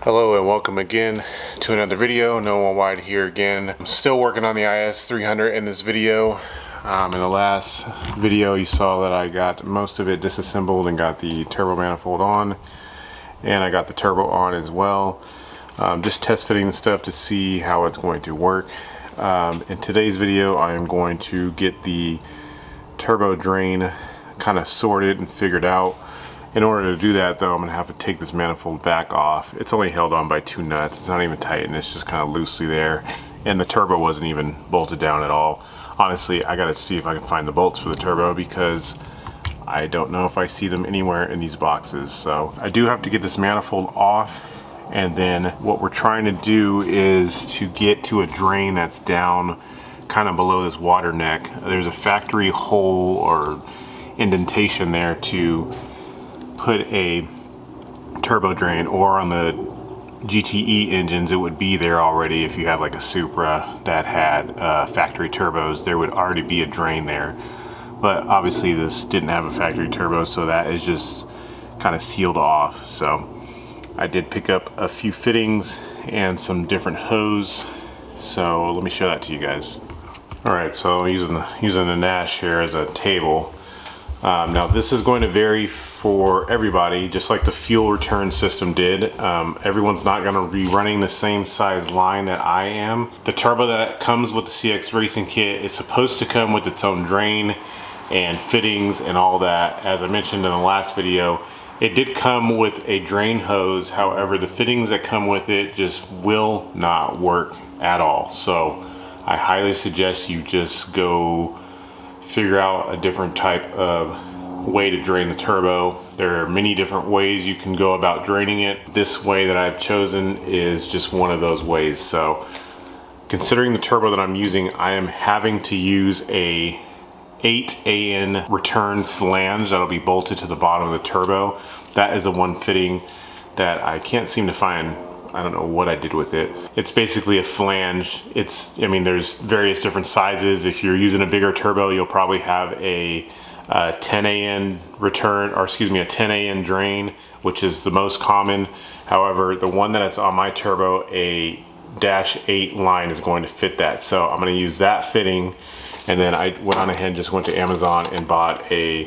Hello and welcome again to another video. Noah Wide here again. I'm still working on the IS300 in this video. In the last video you saw that I got most of it disassembled and got the turbo manifold on, and I got the turbo on as well. Just test fitting the stuff to see how it's going to work. In today's video I am going to get the turbo drain kind of sorted and figured out. In order to do that though, I'm going to have to take this manifold back off. It's only held on by 2 nuts. It's not even tightened. It's just kind of loosely there. And the turbo wasn't even bolted down at all. Honestly, I got to see if I can find the bolts for the turbo because I don't know if I see them anywhere in these boxes. So I do have to get this manifold off. And then what we're trying to do is to get to a drain that's down kind of below this water neck. There's a factory hole or indentation there to put a turbo drain, or on the GTE engines it would be there already. If you had like a Supra that had factory turbos, there would already be a drain there, but obviously this didn't have a factory turbo, so that is just kind of sealed off. So I did pick up a few fittings and some different hose, so let me show that to you guys. Alright, so I'm using the Nash here as a table. Now this is going to vary for everybody, just like the fuel return system did. Everyone's not going to be running the same size line that I am. The turbo that comes with the cxracing kit is supposed to come with its own drain and fittings and all that. As I mentioned in the last video, it did come with a drain hose. However, the fittings that come with it just will not work at all. So I highly suggest you just go figure out a different type of way to drain the turbo. There are many different ways you can go about draining it. This way that I've chosen is just one of those ways. So considering the turbo that I'm using, I am having to use a 8AN return flange that'll be bolted to the bottom of the turbo. That is the one fitting that I can't seem to find. I don't know what I did with it. It's basically a flange. I mean, there's various different sizes. If you're using a bigger turbo, you'll probably have a 10AN return, or excuse me, a 10AN drain, which is the most common. However, the one that's on my turbo, a -8 line is going to fit that. So I'm going to use that fitting. And then I went on ahead and just went to Amazon and bought a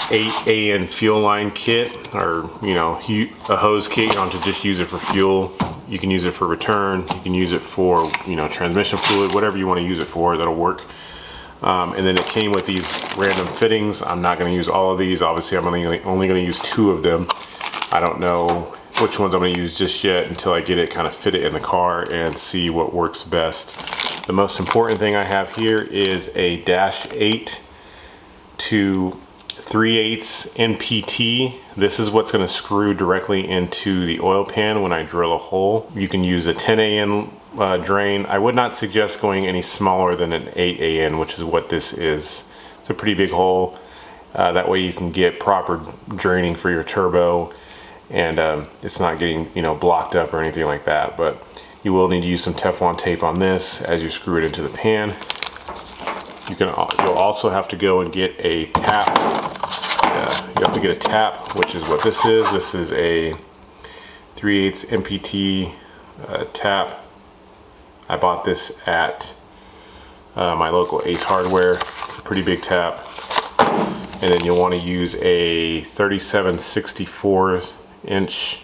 8AN fuel line kit, or a hose kit. You don't have to just use it for fuel. You can use it for return. You can use it for transmission fluid, whatever you want to use it for, that'll work. And then it came with these random fittings. I'm not going to use all of these. Obviously, I'm only going to use 2 of them. I don't know which ones I'm going to use just yet until I get it kind of fitted in the car and see what works best. The most important thing I have here is a -8 to 3/8 NPT. This is what's going to screw directly into the oil pan when I drill a hole. You can use a 10AN drain. I would not suggest going any smaller than an 8AN, which is what this is. It's a pretty big hole. That way you can get proper draining for your turbo, and it's not getting blocked up or anything like that. But you will need to use some Teflon tape on this as you screw it into the pan. You'll also have to go and get a tap. You have to get a tap, which is what this is. This is a 3/8 NPT tap. I bought this at my local Ace Hardware. It's a pretty big tap. And then you'll want to use a 37/64 inch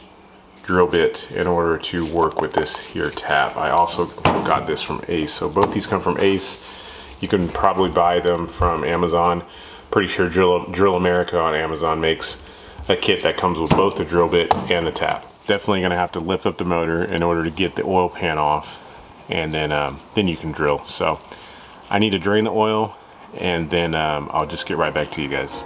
drill bit in order to work with this here tap. I also got this from Ace. So both these come from Ace. You can probably buy them from Amazon. Pretty sure Drill America on Amazon makes a kit that comes with both the drill bit and the tap. Definitely going to have to lift up the motor in order to get the oil pan off, and then you can drill. So I need to drain the oil, and then I'll just get right back to you guys.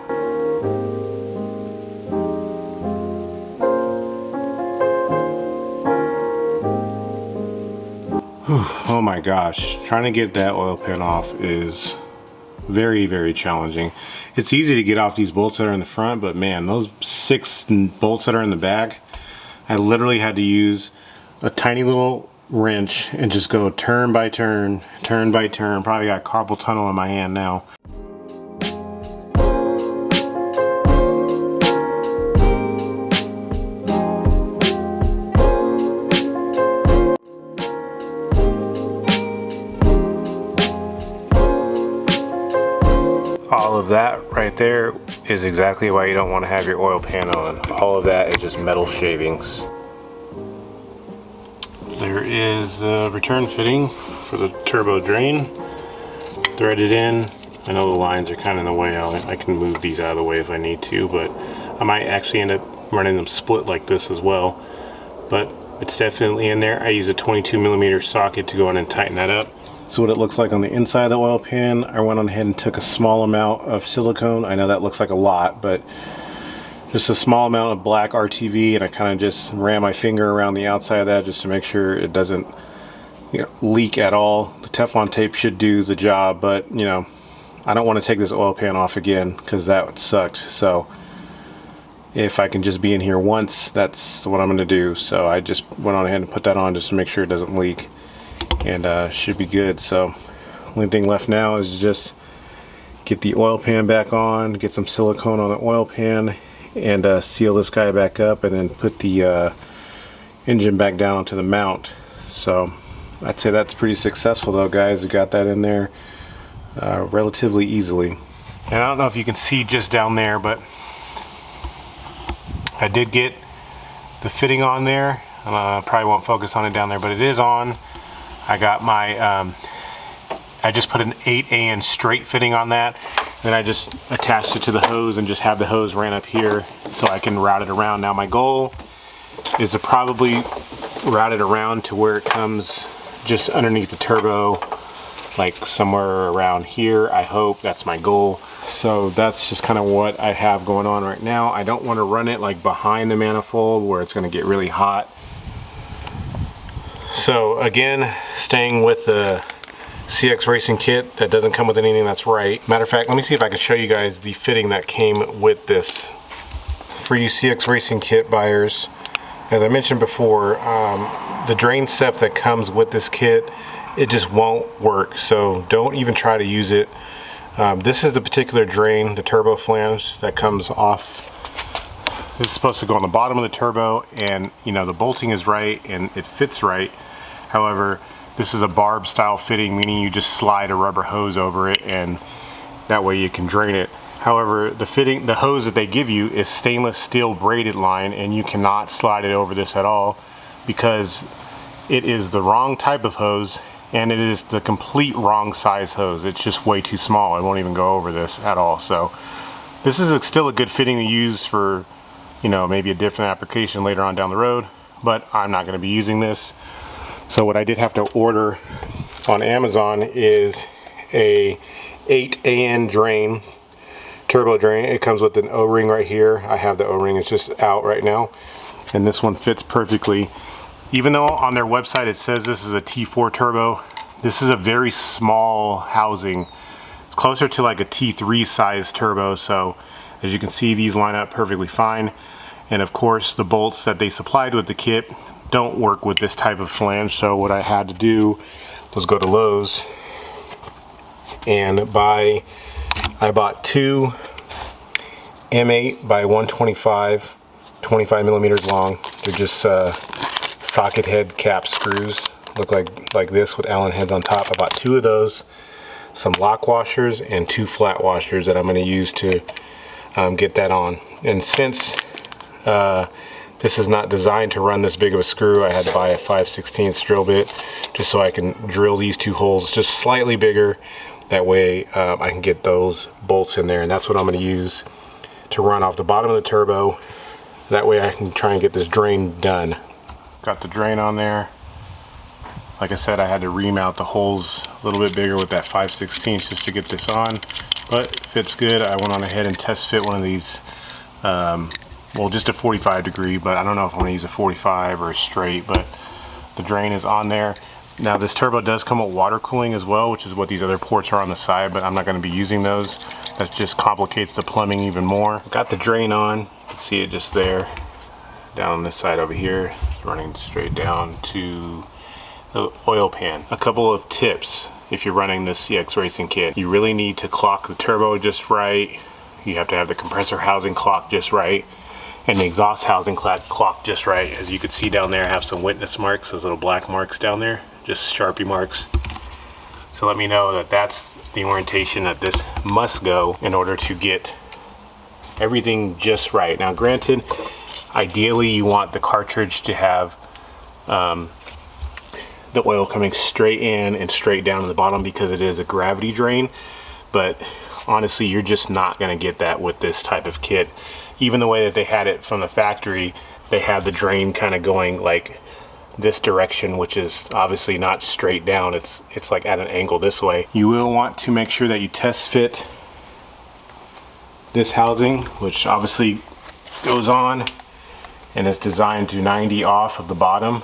Oh my gosh, trying to get that oil pan off is very, very challenging. It's easy to get off these bolts that are in the front, but man, those 6 bolts that are in the back, I literally had to use a tiny little wrench and just go turn by turn, turn by turn. Probably got carpal tunnel in my hand now. all of that right there is exactly why you don't want to have your oil pan on. All of that is just metal shavings. There is the return fitting for the turbo drain, threaded in. I know the lines are kind of in the way. I can move these out of the way if I need to, but I might actually end up running them split like this as well. But it's definitely in there. I use a 22mm socket to go in and tighten that up. So what it looks like on the inside of the oil pan, I went on ahead and took a small amount of silicone. I know that looks like a lot, but just a small amount of black RTV, and I kind of just ran my finger around the outside of that just to make sure it doesn't, you know, leak at all. The Teflon tape should do the job, but you know, I don't want to take this oil pan off again because that sucked. So if I can just be in here once, that's what I'm going to do. So I just went on ahead and put that on just to make sure it doesn't leak, and should be good. So only thing left now is just get the oil pan back on, get some silicone on the oil pan, and seal this guy back up, and then put the engine back down onto the mount. So I'd say that's pretty successful though, guys. We got that in there relatively easily. And I don't know if you can see just down there, but I did get the fitting on there. Probably won't focus on it down there, but it is on. I got my I just put an 8AN straight fitting on that. Then I just attached it to the hose and just have the hose ran up here so I can route it around. Now my goal is to probably route it around to where it comes just underneath the turbo, like somewhere around here. I hope that's my goal. So that's just kind of what I have going on right now. I don't want to run it like behind the manifold where it's going to get really hot. So again, staying with the cxracing kit that doesn't come with anything that's right. Matter of fact, let me see if I can show you guys the fitting that came with this. For you cxracing kit buyers, as I mentioned before, the drain stuff that comes with this kit, it just won't work. So don't even try to use it. This is the particular drain, the turbo flange that comes off. This is supposed to go on the bottom of the turbo, and you know, the bolting is right and it fits right. However, this is a barb style fitting, meaning you just slide a rubber hose over it and that way you can drain it. However, the hose that they give you is stainless steel braided line, and you cannot slide it over this at all because it is the wrong type of hose and it is the complete wrong size hose. It's just way too small. It won't even go over this at all. So this is still a good fitting to use for, you know, maybe a different application later on down the road, but I'm not going to be using this. So what I did have to order on Amazon is a 8AN drain, turbo drain. It comes with an O-ring right here. I have the O-ring, it's just out right now. And this one fits perfectly. Even though on their website it says this is a T4 turbo, this is a very small housing. It's closer to like a T3 size turbo. So as you can see, these line up perfectly fine. And of course, the bolts that they supplied with the kit don't work with this type of flange. So what I had to do was go to Lowe's and I bought two M8 by 125, 25 millimeters long. They're just socket head cap screws. Look like this with Allen heads on top. I bought two of those, some lock washers, and two flat washers that I'm going to use to get that on. And since this is not designed to run this big of a screw, I had to buy a 5/16 drill bit just so I can drill these two holes just slightly bigger. That way I can get those bolts in there, and that's what I'm going to use to run off the bottom of the turbo. That way I can try and get this drain done. Got the drain on there. Like I said, I had to remount the holes a little bit bigger with that 5/16 just to get this on, but it fits good. I went on ahead and test fit one of these, well, just a 45 degree, but I don't know if I want to use a 45 or a straight, but the drain is on there. Now this turbo does come with water cooling as well, which is what these other ports are on the side, but I'm not going to be using those. That just complicates the plumbing even more. Got the drain on, you can see it just there, down on this side over here, running straight down to the oil pan. A couple of tips if you're running this cxracing kit. You really need to clock the turbo just right. You have to have the compressor housing clocked just right, and the exhaust housing clocked just right. As you can see down there, I have some witness marks, those little black marks down there, just Sharpie marks. So let me know that that's the orientation that this must go in order to get everything just right. Now granted, ideally you want the cartridge to have the oil coming straight in and straight down to the bottom because it is a gravity drain, but honestly you're just not going to get that with this type of kit. Even the way that they had it from the factory, they had the drain kind of going like this direction, which is obviously not straight down. It's like at an angle this way. You will want to make sure that you test fit this housing, which obviously goes on and is designed to 90 off of the bottom.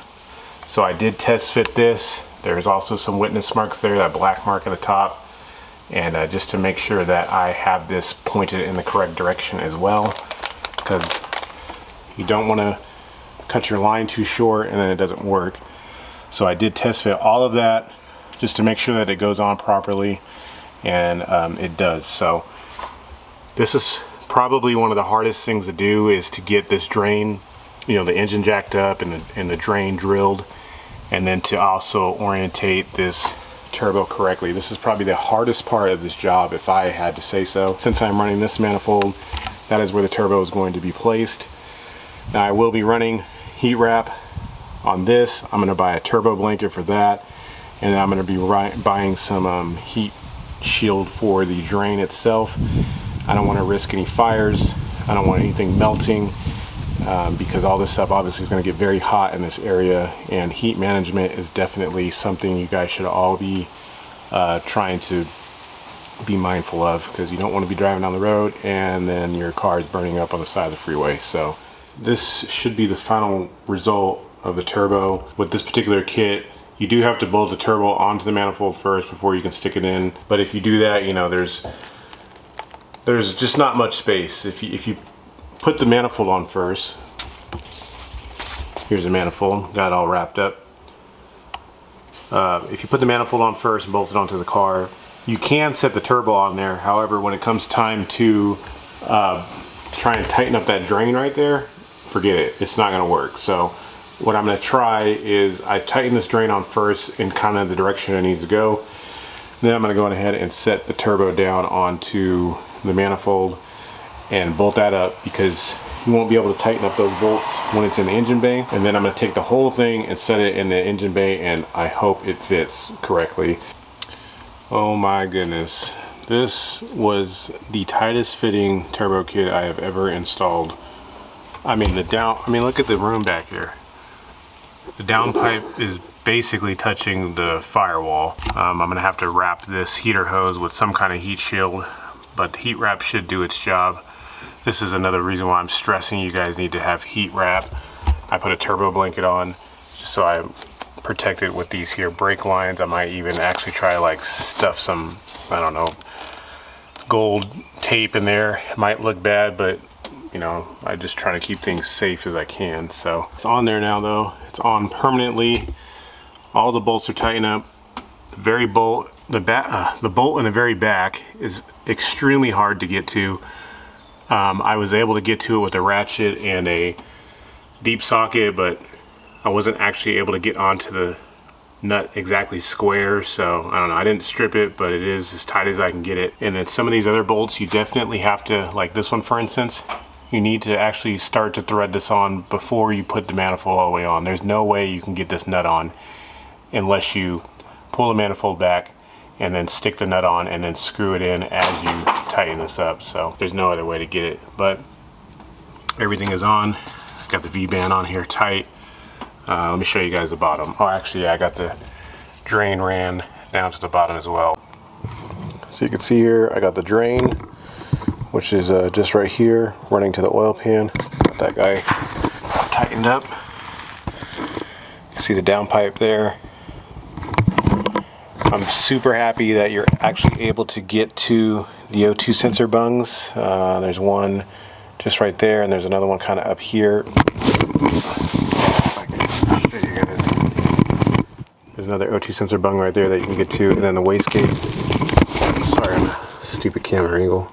So I did test fit this. There's also some witness marks there, that black mark at the top, and just to make sure that I have this pointed in the correct direction as well, because you don't want to cut your line too short and then it doesn't work. So I did test fit all of that just to make sure that it goes on properly, and it does. So this is probably one of the hardest things to do, is to get this drain, you know, the engine jacked up and the drain drilled, and then to also orientate this turbo correctly. This is probably the hardest part of this job, if I had to say so. Since I'm running this manifold, that is where the turbo is going to be placed. Now I will be running heat wrap on this. I'm going to buy a turbo blanket for that, and I'm going to be buying some heat shield for the drain itself. I don't want to risk any fires. I don't want anything melting, because all this stuff obviously is going to get very hot in this area, and heat management is definitely something you guys should all be trying to be mindful of, because you don't want to be driving down the road and then your car is burning up on the side of the freeway. So this should be the final result of the turbo. With this particular kit, you do have to bolt the turbo onto the manifold first before you can stick it in, but if you do that, you know, there's just not much space. If you put the manifold on first, here's the manifold, got it all wrapped up. If you put the manifold on first and bolt it onto the car, you can set the turbo on there. However, when it comes time to try and tighten up that drain right there, forget it, it's not going to work. So what I'm going to try is I tighten this drain on first in kind of the direction it needs to go. Then I'm going to go ahead and set the turbo down onto the manifold and bolt that up, because you won't be able to tighten up those bolts when it's in the engine bay. And then I'm going to take the whole thing and set it in the engine bay, and I hope it fits correctly. Oh my goodness, this was the tightest fitting turbo kit I have ever installed. I mean, look at the room back here. The downpipe is basically touching the firewall. I'm gonna have to wrap this heater hose with some kind of heat shield, but the heat wrap should do its job. This is another reason why I'm stressing you guys need to have heat wrap. I put a turbo blanket on just so I protect it with these here brake lines. I might even actually try like stuff some, I don't know, gold tape in there. It might look bad, but you know, I just try to keep things safe as I can. So it's on there now though. It's on permanently. All the bolts are tightened up. The bolt in the very back is extremely hard to get to. I was able to get to it with a ratchet and a deep socket, but I wasn't actually able to get onto the nut exactly square. So I don't know, I didn't strip it, but it is as tight as I can get it. And then some of these other bolts, you definitely have to, like this one for instance, you need to actually start to thread this on before you put the manifold all the way on. There's no way you can get this nut on unless you pull the manifold back and then stick the nut on and then screw it in as you tighten this up. So there's no other way to get it, but everything is on. Got the V-band on here tight. Let me show you guys the bottom. Oh, actually, I got the drain ran down to the bottom as well. So you can see here, I got the drain, which is just right here, running to the oil pan. Got that guy tightened up. You see the downpipe there. I'm super happy that you're actually able to get to the O2 sensor bungs. There's one just right there, and there's another one kind of up here. There's another O2 sensor bung right there that you can get to, and then the wastegate. Sorry, I'm a stupid camera angle.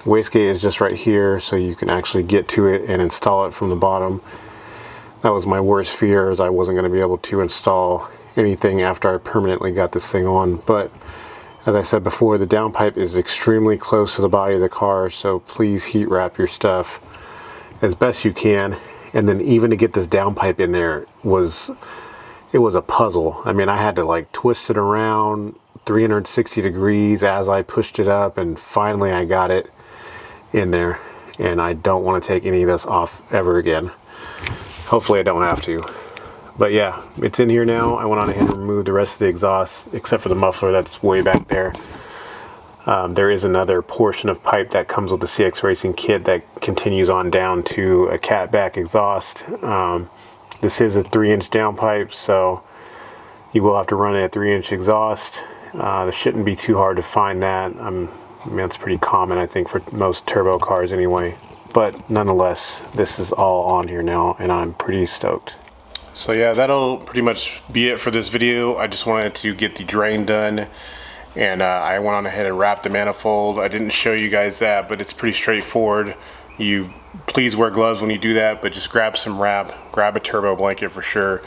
The wastegate is just right here, so you can actually get to it and install it from the bottom. That was my worst fear, is I wasn't going to be able to install anything after I permanently got this thing on, but As I said before, the downpipe is extremely close to the body of the car, so please heat wrap your stuff as best you can. And then even to get this downpipe in there was a puzzle. I mean, I had to like twist it around 360 degrees as I pushed it up, and finally I got it in there. And I don't want to take any of this off ever again. Hopefully I don't have to. But yeah, it's in here now. I went on ahead and removed the rest of the exhaust, except for the muffler that's way back there. There is another portion of pipe that comes with the CX Racing kit that continues on down to a catback exhaust. This is a 3-inch downpipe, so you will have to run a 3-inch exhaust. This shouldn't be too hard to find that. I mean, it's pretty common, I think, for most turbo cars anyway. But nonetheless, this is all on here now, and I'm pretty stoked. So yeah, that'll pretty much be it for this video. I just wanted to get the drain done, and I went on ahead and wrapped the manifold. I didn't show you guys that, but it's pretty straightforward. You please wear gloves when you do that, but just grab some wrap, grab a turbo blanket for sure,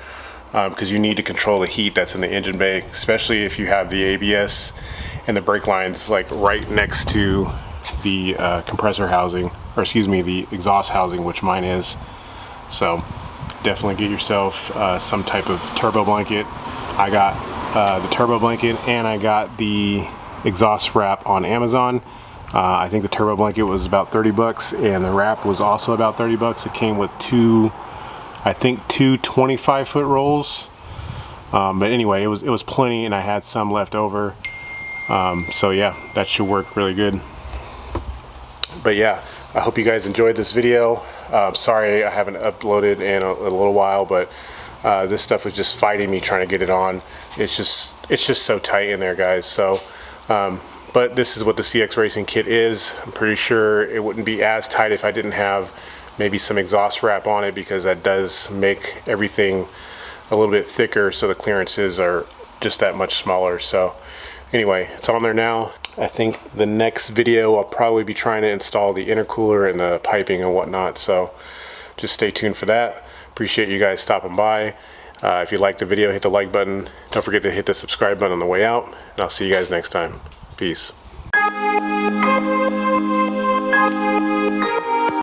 because you need to control the heat that's in the engine bay, especially if you have the ABS and the brake lines like right next to the compressor housing, or excuse me, the exhaust housing, which mine is. So definitely get yourself some type of turbo blanket. I got the turbo blanket and I got the exhaust wrap on Amazon. I think the turbo blanket was about 30 bucks and the wrap was also about 30 bucks. It came with two 25-foot rolls. But anyway, it was plenty, and I had some left over. So yeah, that should work really good. But yeah, I hope you guys enjoyed this video. Sorry I haven't uploaded in a little while, but this stuff was just fighting me trying to get it on. It's just so tight in there, guys. So but this is what the CX Racing kit is. I'm pretty sure it wouldn't be as tight if I didn't have maybe some exhaust wrap on it, because that does make everything a little bit thicker, so the clearances are just that much smaller. So anyway, it's on there now. I think the next video I'll probably be trying to install the intercooler and the piping and whatnot, so just stay tuned for that. Appreciate you guys stopping by. If you liked the video, hit the like button. Don't forget to hit the subscribe button on the way out, and I'll see you guys next time. Peace.